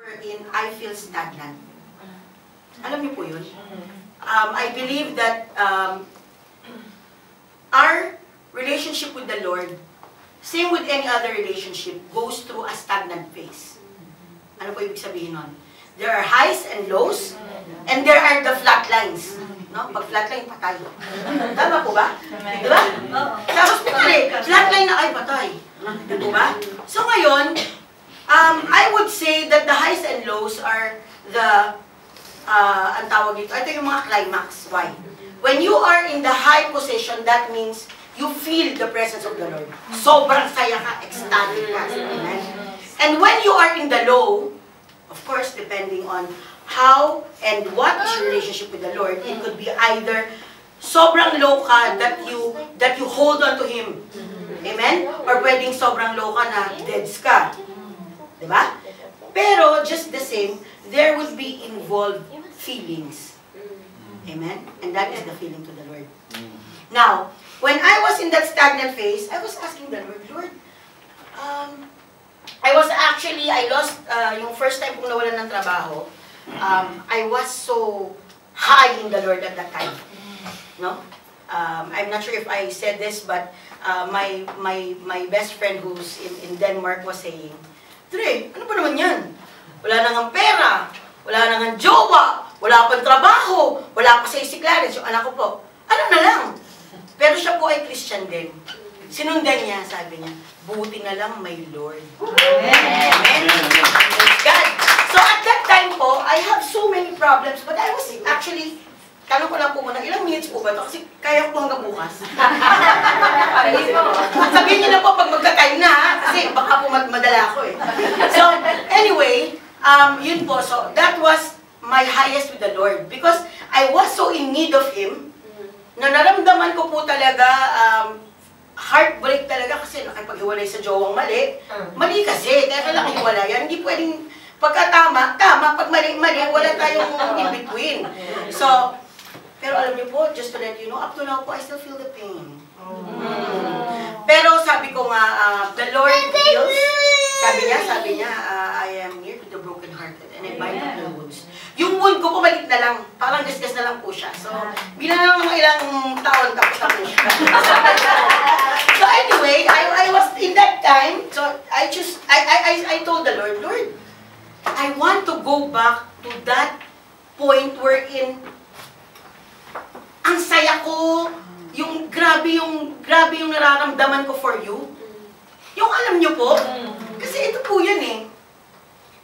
wherein I feel stagnant. Alam niyo po yun? I believe that our relationship with the Lord, same with any other relationship, goes through a stagnant phase. Ano po ibig sabihin nun? There are highs and lows, and there are the flat lines. No? Pag flatline, patay. Tama po ba? Diba? Sa hospital flatline na ay patay. Diba? So ngayon, I would say that the highs and lows are the, ang tawag dito, ito yung mga climax. Why? When you are in the high position, that means you feel the presence of the Lord. Sobrang saya ka, ecstatic ka. Amen? And when you are in the low, of course, depending on how and what is your relationship with the Lord, it could be either sobrang low ka that you hold on to Him. Amen? Or pwedeng sobrang low ka na deads ka. Diba? Pero, just the same, there would be involved feelings. Amen? And that is the feeling to the Lord. Now, when I was in that stagnant phase, I was asking the Lord, I lost, yung first time kong nawalan ng trabaho, I was so high in the Lord at that time. No? I'm not sure if I said this, but my best friend who's in Denmark was saying, Dre, ano ba naman yan? Wala na ngang pera, wala na ngang jowa, wala pang trabaho, wala pa sa isiklaran. So anak ko po, ano na lang? Pero siya po ay Christian din. Sinundan niya, sabi niya, buti na lang may Lord. Amen. God. So at that time po, I have so many problems, but I was actually, tanong ko lang po muna, ilang minutes po ba ito? Kasi kaya ko hanggang bukas. Sabihin niyo na po pag magka-time na, ha? Kasi baka po madala ako eh. So, anyway, yun po. So, that was my highest with the Lord. Because I was so in need of Him, na naramdaman ko po talaga, heartbreak talaga kasi nakipaghiwalay sa jowang mali. Mali kasi, kaya kailangan hiwalayan. Hindi pwedeng pagkatama, tama, pag mali, wala tayong in between. So, pero alam niyo po, just to let you know, up to now po, I still feel the pain. Pero sabi ko nga, the Lord heals. Sabi niya, I am near to the brokenhearted and I bind up their wounds. Yung wound ko, pumalit na lang. Parang gasgas na lang po siya. So, bilang lang mga ilang taon, tapos na po siya. So anyway, I was in that time, so I told the Lord, Lord, I want to go back to that point wherein ang saya ko, yung grabe yung nararamdaman ko for you. Yung alam niyo po, kasi ito po yan eh.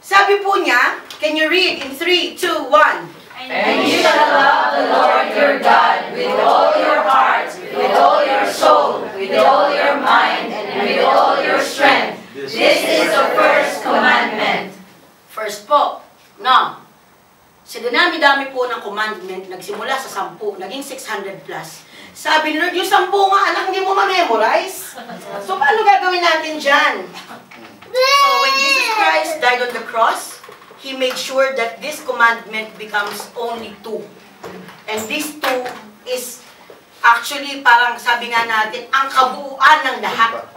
Sabi po niya, can you read in 3, 2, 1? And you shall love the Lord your God with all your heart, with all your soul, with all your mind, and with all your strength. This is the first commandment. First po, no. Sa dinami-dami po ng commandment, nagsimula sa 10, naging 600 plus. Sabi ni Lord, yung 10 nga anak, hindi mo ma-memorize. So, paano gagawin natin dyan? So, when Jesus Christ died on the cross, He made sure that this commandment becomes only 2. And this 2 is actually, parang sabi nga natin, ang kabuuan ng lahat.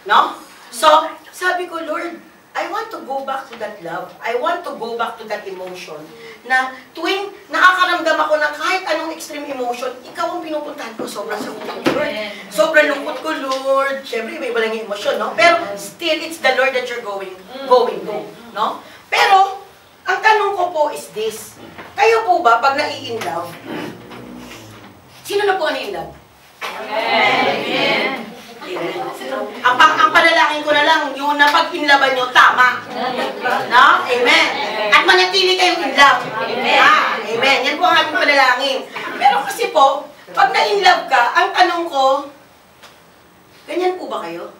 No? So, sabi ko, Lord, I want to go back to that love. I want to go back to that emotion. Na tuwing nakakaramdam ako ng kahit anong extreme emotion, ikaw ang pinupuntahan ko. Sobrang sakit ko, Lord. Sobrang lungkot ko, Lord. Siyempre, iba lang yung emosyon, no? Pero still, it's the Lord that you're going to. No? Pero, ang tanong ko po is this. Kayo po ba, pag nai-in love, sino na po ang in love? Amen. Ang panalangin ko na lang, yung napag-inlaban nyo, tama. No? Amen. At manatili kayong in love. Amen. Yan po ang ating panalangin. Pero kasi po, pag na-in-love ka, ang tanong ko, ganyan po ba kayo?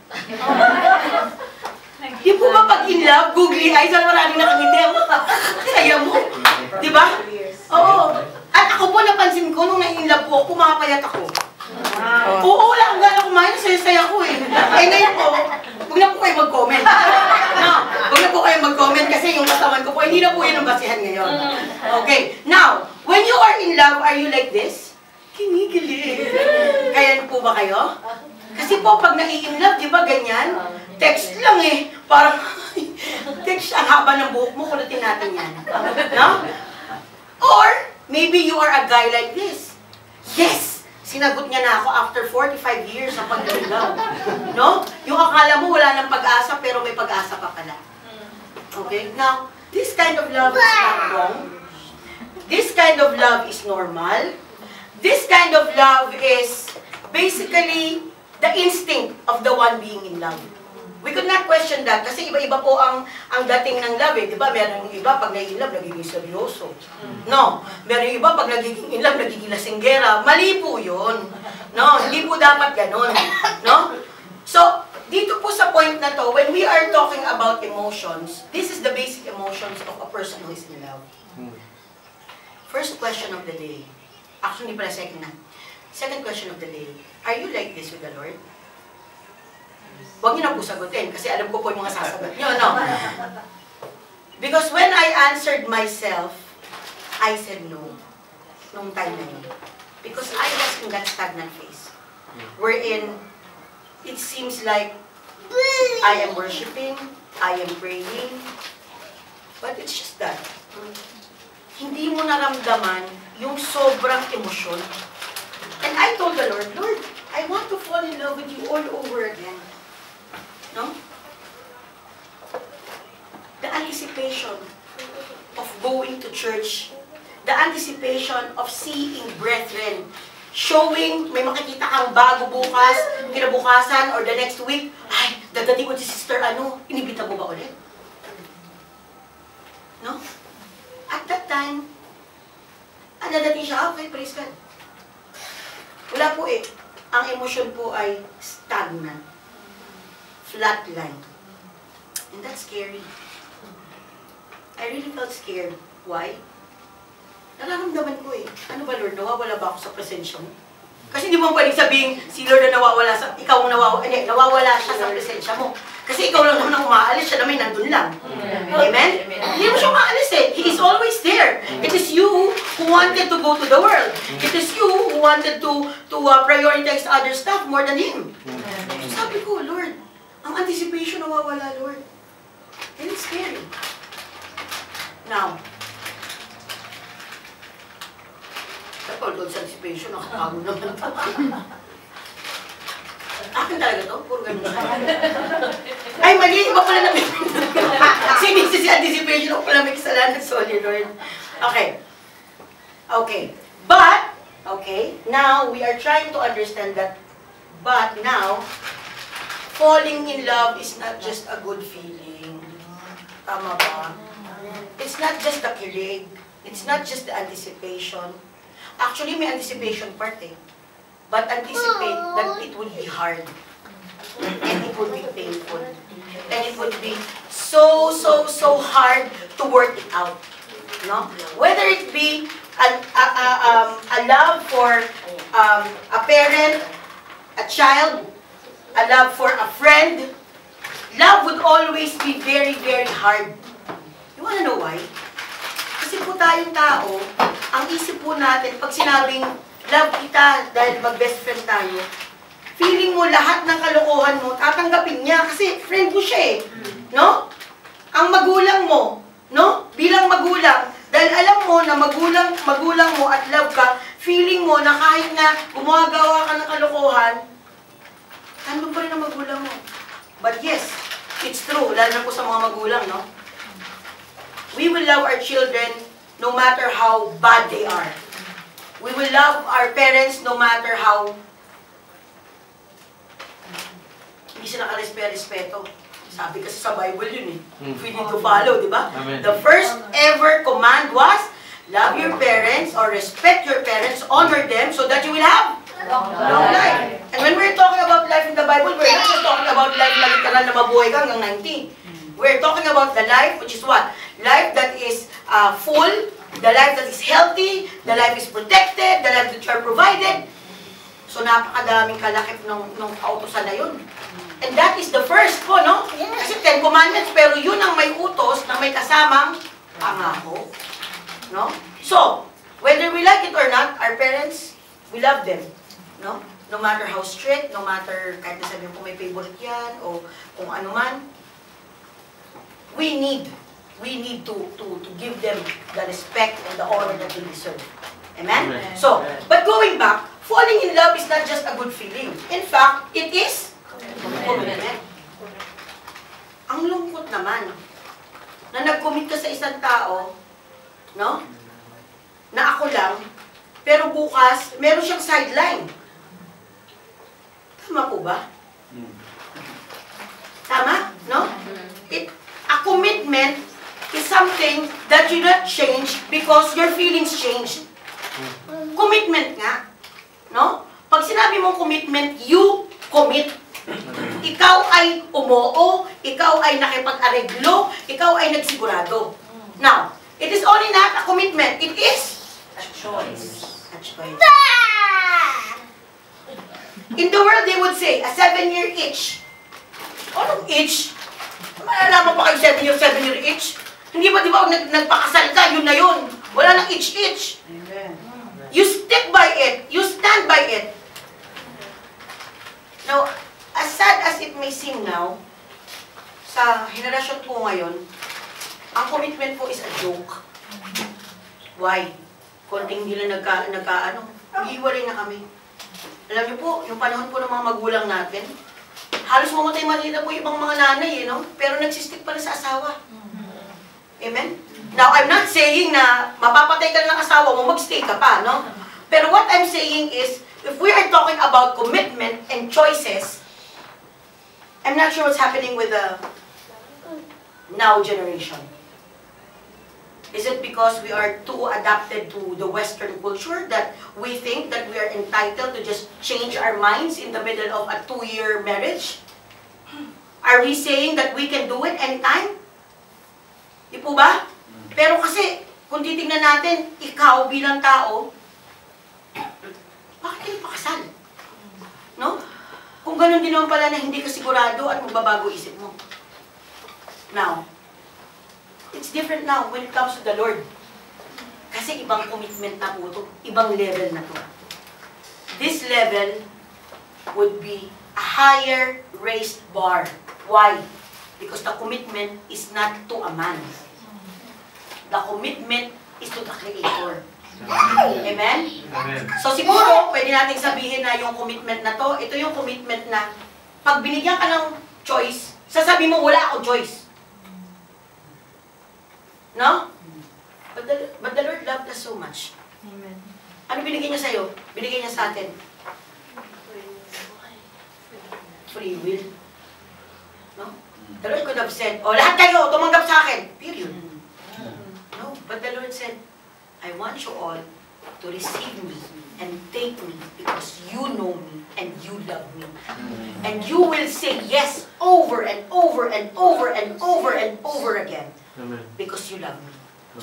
Di po ba pag in love, googly eyes, ang maraming nakangiti, saya mo. Di ba? Oo. At ako po, napansin ko, nung na-in love po, pumapayat ako. Oo, wala akong gano'n kumain, saya-saya ko eh. Eh ngayon po, huwag na po kayo mag-comment. No, huwag na po kayo mag-comment kasi yung katawan ko po, hindi na po yun ang basihan ngayon. Okay, now, when you are in love, are you like this? Kinikilig. Kaya po ba kayo? Kasi po, pag nai-inlove, di ba ganyan? Text lang eh. Parang, text siya, ang haba ng buhok mo, kulutin natin yan. No? Or, maybe you are a guy like this. Yes! Sinagot niya na ako after 45 years ng pag-love. No? Yung akala mo wala ng pag-asa, pero may pag-asa pa pala. Okay? Now, this kind of love is not wrong. This kind of love is normal. This kind of love is basically the instinct of the one being in love. We could not question that kasi iba-iba po ang dating ng love eh. Diba? Meron yung iba pag nai-love, nagiging seryoso. No. Meron yung iba pag nagiging in love, nagiging lasinggera. Mali po yun. No. Hindi po dapat ganun. No. So, dito po sa point na to, when we are talking about emotions, this is the basic emotions of a person who is in love. First question of the day. Actually, hindi pala second na. Second question of the day. Are you like this with the Lord? Huwag niyo na po sagutin kasi alam ko po yung mga sasagot niyo, no? Because when I answered myself, I said no. Nung time na yun. Because I was in that stagnant phase. Wherein, it seems like I am worshiping, I am praying, but it's just that. Hindi mo naramdaman yung sobrang emosyon. And I told the Lord, Lord, I want to fall in love with you all over again. No? The anticipation of going to church, the anticipation of seeing brethren, showing, may makikita kang bago bukas, kinabukasan, or the next week, ay, dadating mo si Sister ano, inibita mo ba ulit? No? At that time, dadating siya, okay, praise God. Wala po eh. Ang emosyon po ay stagnant. Flatline. And that's scary. I really felt scared. Why? Nararamdaman ko eh. Ano ba, Lord? Nawawala ba ako sa presensya mo? Kasi hindi mo pwedeng sabihin, si Lord na nawawala sa, ikaw nawawala siya sa presensya mo. Kasi ikaw lang naman ang umaalis, siya naman nandun lang. Amen? Hindi mo siya umaalis eh. He is always there. It is you who wanted to go to the world. It is you who wanted to prioritize other stuff more than Him. So sabi ko, Lord, ang anticipation nawawala, Lord. And it's scary. Now, all sa anticipation, nakakago naman ito. Akin talaga to? Puro ganun siya. Ay, mali! Iba pala namin. Sinisi si anticipation ako pala may kasalanan. Sorry, Lord. Okay. Okay. But, okay, now we are trying to understand that, but now, falling in love is not just a good feeling. Tama ba? It's not just the kilig. It's not just the anticipation. Actually, may anticipation part eh. But anticipate that it would be hard. And it would be painful. And it would be so hard to work it out. No? Whether it be a love for a parent, a child, a love for a friend, love would always be very hard. You wanna know why? Kasi po tayong tao, ang isip po natin, pag sinabing love kita dahil mag-best friend tayo, feeling mo lahat ng kalokohan mo, tatanggapin niya kasi friend mo siya eh. No? Ang magulang mo, no? Bilang magulang, dahil alam mo na magulang mo at love ka, feeling mo na kahit na gumagawa ka ng kalokohan, ano pa rin ang magulang mo? But yes, it's true, lalo na po sa mga magulang, no? We will love our children no matter how bad they are. We will love our parents no matter how hindi sila ka-respeto. Sabi kasi sa Bible yun eh. We need to follow, di ba? The first ever command was, love your parents or respect your parents, honor them so that you will have long life. And when we're talking about life in the Bible, we're not just talking about life na literal na mabuhay ka hanggang 90. We're talking about the life, which is what? Life that is full, the life that is healthy, the life is protected, the life that you are provided. So napakadaming kalakip ng kautosan na yun. And that is the first po, no? Kasi 10 Commandments, pero yun ang may utos na may kasamang pangako. No? So, whether we like it or not, our parents, we love them. No? no matter how strict, no matter kahit na sabihin kung may favorite yan, o kung ano man, we need to give them the respect and the honor that they deserve. Amen? Amen. So, but going back, falling in love is not just a good feeling. In fact, it is commitment. Ang lungkot naman na nag-commit ka sa isang tao, no? Na ako lang, pero bukas, meron siyang sideline. Tama po ba? Tama? No? A commitment is something that you not change because your feelings change. Commitment nga. No? Pag sinabi mong commitment, you commit. Ikaw ay umoo, ikaw ay nakipag-areglo, ikaw ay nagsigurado. Now, it is only not a commitment, it is A choice. a choice. In the world, they would say, a 7-year itch. Anong itch? Malalaman pa kayo 7-year itch? Hindi ba, di ba, nagpakasal ka, yun na yun. Wala nang itch-itch. You stick by it. You stand by it. Now, as sad as it may seem now, sa henerasyon po ngayon, ang commitment po is a joke. Why? Konting hindi lang hiwalay na kami. Alam niyo po, yung panahon po ng mga magulang natin, halos mamatay-matay na po yung ibang mga nanay, pero nagsistick pa rin sa asawa. Amen? Now, I'm not saying na mapapatay ka na ng asawa mo, magstay ka pa, no? Pero what I'm saying is, if we are talking about commitment and choices, I'm not sure what's happening with the now generation. Is it because we are too adapted to the Western culture that we think that we are entitled to just change our minds in the middle of a 2-year marriage? Are we saying that we can do it anytime? Di po ba? Pero kasi, kung titignan natin, ikaw bilang tao, bakit kayo pakasal? No? Kung ganun din naman pala na hindi ka sigurado at magbabago isip mo. Now, it's different now when it comes to the Lord. Kasi ibang commitment na po ito. Ibang level na to. This level would be a higher raised bar. Why? Because the commitment is not to a man. The commitment is to the Creator. Amen? Amen. So siguro, pwede nating sabihin na yung commitment na to, ito yung commitment na pag binigyan ka ng choice, sasabi mo, wala akong choice. No? But the Lord loved us so much. Amen. Ano binigyan niya sa'yo? Binigyan niya sa atin. Free will. No? The Lord could have said, oh, lahat kayo, tumanggap sa akin. Period. No, but the Lord said, I want you all to receive me and take me because you know me and you love me. And you will say yes over and over and over and over and over again Amen. because you love me.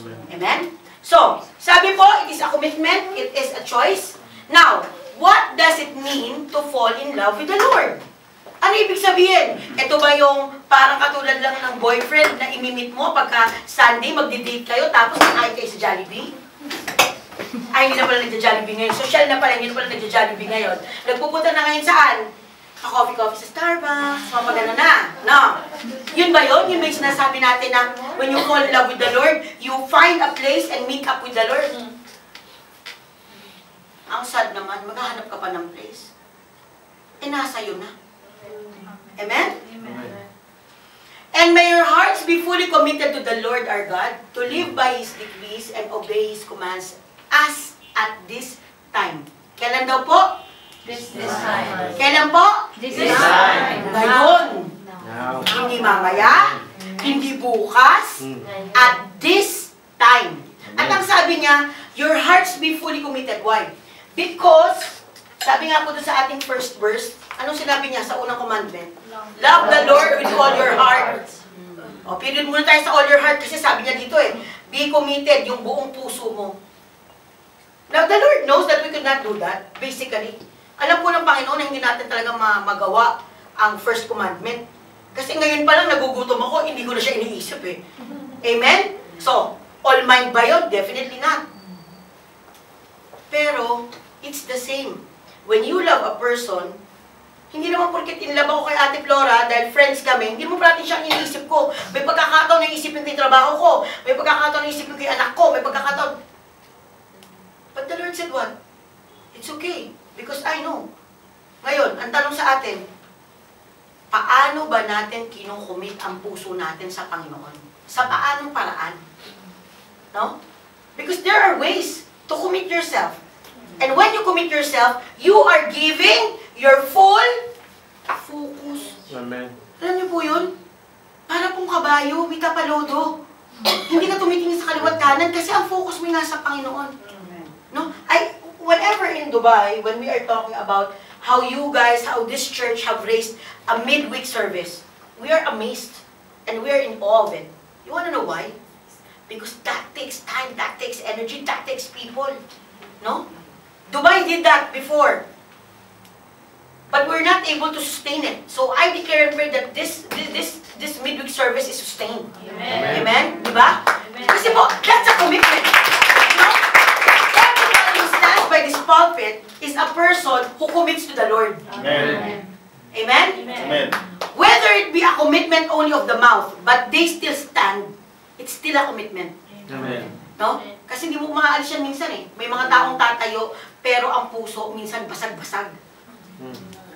Amen. Amen? So, sabi po, it is a commitment, it is a choice. Now, what does it mean to fall in love with the Lord? Ano ibig sabihin? Ito ba yung parang katulad lang ng boyfriend na imimit mo pagka Sunday magdi-date kayo tapos nakain kayo sa Jollibee? Ay, hindi na pala nagja-Jollibee ngayon. Social na pala, hindi na pala nagja-Jollibee ngayon. Nagpupunta na ngayon saan? Coffee sa Starbucks, mga pagano na. No. Yun ba yun? Yun ba yung sinasabi natin na when you fall in love with the Lord, you find a place and meet up with the Lord? Ang sad naman, maghahanap ka pa ng place. Eh, nasa yun na. Amen? Amen. And may your hearts be fully committed to the Lord our God, to live by His decrees and obey His commands as at this time. Kailan daw po? This time. Kailan po? This time. Ngayon. Now. Hindi mamaya, hindi bukas, at this time. At ang sabi niya, your hearts be fully committed. Why? Because, sabi nga po doon sa ating first verse, anong sinabi niya sa unang commandment? Love the Lord with all your heart. O, period muna tayo sa all your heart kasi sabi niya dito be committed, yung buong puso mo. Now, the Lord knows that we could not do that, basically. Alam po ng Panginoon na hindi natin talaga magawa ang first commandment. Kasi ngayon pa lang nagugutom ako, hindi ko na siya iniisip Amen? So, all mind ba yun? Definitely not. Pero, it's the same. when you love a person, hindi naman porket in love ako kay Ate Flora, dahil friends kami, hindi mo natin siyang iniisip ko. May pagkakataon na iisipin ko yung trabaho ko. May pagkakataon na iisipin ko yung anak ko. May pagkakataon. But the Lord said what? It's okay. Because I know. Ngayon, ang tanong sa atin, paano ba natin kinukumit ang puso natin sa Panginoon? Sa paanong paraan? No? Because there are ways to commit yourself. And when you commit yourself, you are giving your full focus. Amen. Alam niyo po yun? Para pong kabayo, may kapalodo. Hindi ka tumitingin sa kaliwat kanan kasi ang focus mo nga sa Panginoon. No? Whenever in Dubai, when we are talking about how you guys, how this church have raised a midweek service, we are amazed and we are in awe of it. You want to know why? Because that takes time, that takes energy, that takes people. No? Dubai did that before. But we're not able to sustain it. So I declare and pray that this midweek service is sustained. Amen. Amen? Diba? Kasi po, that's a commitment. No? Everybody who stands by this pulpit is a person who commits to the Lord. Amen. Amen? Amen. Whether it be a commitment only of the mouth, but they still stand, it's still a commitment. Amen. No? Kasi hindi mo maaalis yan minsan eh. May mga taong tatayo, pero ang puso minsan basag-basag.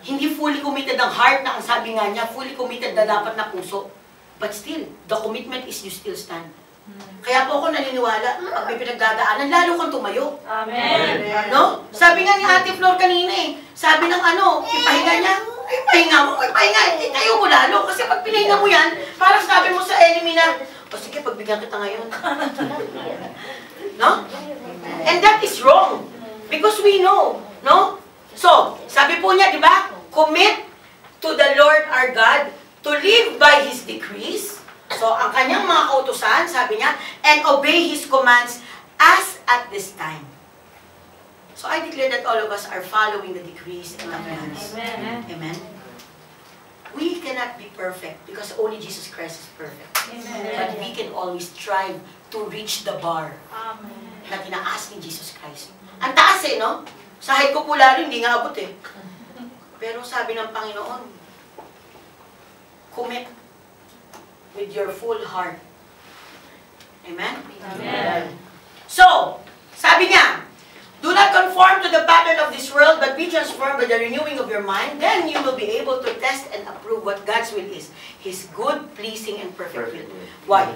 Hindi fully committed ang heart na ang sabi nga niya, fully committed na dapat na puso. But still, the commitment is you still stand. Kaya po ako naniniwala, pag may pinagdadaanan, lalo kang tumayo. Amen. No? Sabi nga ni Ate Flor kanina eh, sabi ng ipahinga niya, ipahinga mo, hindi tayo mo lalo. Kasi pag pinahinga mo yan, parang sabi mo sa enemy na, o sige, pagbigyan kita ngayon. No? And that is wrong. Because we know, no? So, sabi po niya, di ba? Commit to the Lord our God to live by His decrees. So, ang kanyang mga kautusan, sabi niya, and obey His commands as at this time. So, I declare that all of us are following the decrees and commands. Amen. Amen. We cannot be perfect because only Jesus Christ is perfect. Amen. But we can always strive to reach the bar Amen. na tinaas ni Jesus Christ. Ang taas eh, no? Sa height ko po lalo, hindi nga abot eh. Pero sabi ng Panginoon, commit with your full heart. Amen? Amen. So, sabi niya, do not conform to the pattern of this world, but be transformed by the renewing of your mind. Then you will be able to test and approve what God's will is. His good, pleasing, and perfect will. Why?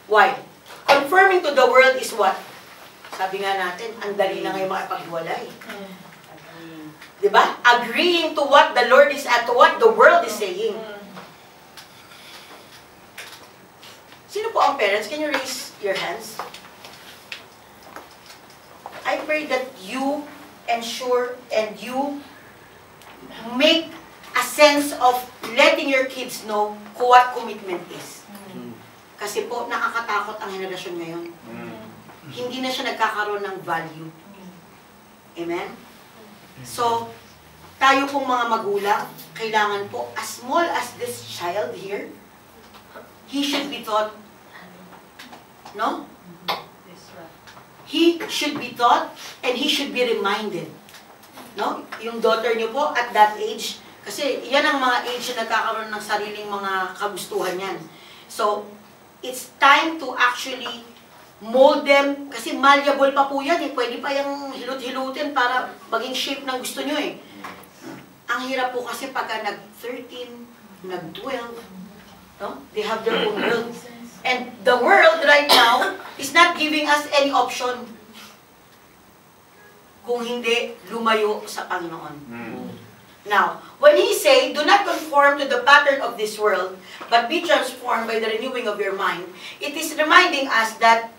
Why? Conforming to the world is what? Sabi nga natin, ang dali na ngayon makipaghiwalay. Diba? Agreeing to what the Lord is at to what the world is saying. Sino po ang parents? Can you raise your hands? I pray that you ensure and you make a sense of letting your kids know what commitment is. Kasi po, nakakatakot ang henerasyon ngayon. Hindi na siya nagkakaroon ng value. Amen? So, tayo pong mga magulang, kailangan po, as small as this child here, he should be taught, no? He should be taught and he should be reminded. No? Yung daughter niyo po at that age, kasi yan ang mga age na nagkakaroon ng sariling mga kagustuhan yan. So, it's time to actually mold them, kasi malleable pa po yan eh. Pwede pa yung hilot-hilutin para maging shape ng gusto nyo eh. Ang hirap po kasi pagka nag-13, nag-12, no? They have their own world. And the world right now is not giving us any option kung hindi lumayo sa Panginoon. Now, when he say, do not conform to the pattern of this world, but be transformed by the renewing of your mind, it is reminding us that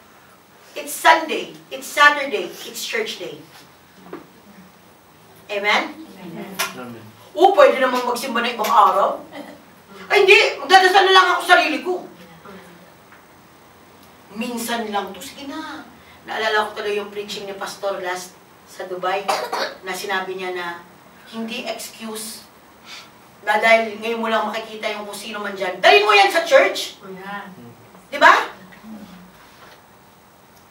it's Sunday, it's Saturday, it's church day. Amen? Amen. Pwede namang magsimba na ibang araw. Ay, hindi. Magdadasal na lang ako sa sarili ko. Minsan lang to. Sige na. Naalala ko tuloy yung preaching ni Pastor last sa Dubai na sinabi niya na hindi excuse na dahil ngayon mo lang makikita yung kung sino man dyan. Dalhin mo yan sa church. Di ba?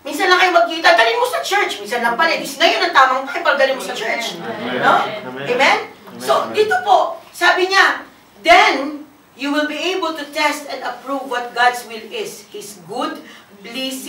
Minsan lang kayo magkita, dalhin mo sa sa church. Minsan lang pala, ngayon ang tamang time, pagdali mo sa church. No? Amen? So, dito po, sabi niya, then, you will be able to test and approve what God's will is. His good, pleasing,